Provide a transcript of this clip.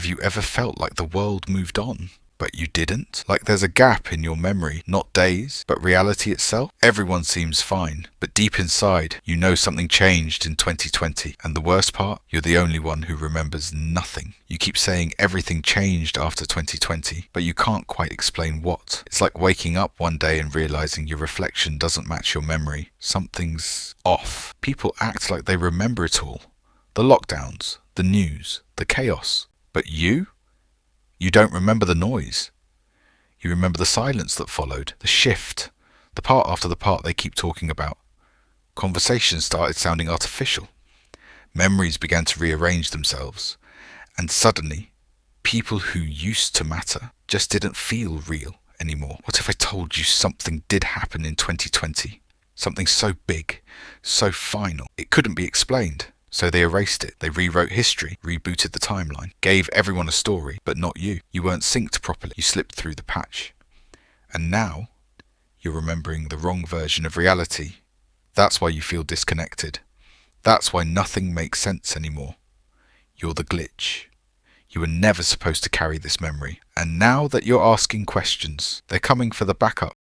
Have you ever felt like the world moved on, but you didn't? Like there's a gap in your memory, not days, but reality itself? Everyone seems fine, but deep inside, you know something changed in 2020. And the worst part, you're the only one who remembers nothing. You keep saying everything changed after 2020, but you can't quite explain what. It's like waking up one day and realizing your reflection doesn't match your memory. Something's off. People act like they remember it all. The lockdowns, the news, the chaos. But you? You don't remember the noise. You remember the silence that followed, the shift, the part after the part they keep talking about. Conversations started sounding artificial. Memories began to rearrange themselves. And suddenly, people who used to matter just didn't feel real anymore. What if I told you something did happen in 2020? Something so big, so final, it couldn't be explained. So they erased it. They rewrote history, rebooted the timeline, gave everyone a story, but not you. You weren't synced properly. You slipped through the patch. And now, you're remembering the wrong version of reality. That's why you feel disconnected. That's why nothing makes sense anymore. You're the glitch. You were never supposed to carry this memory. And now that you're asking questions, they're coming for the backup.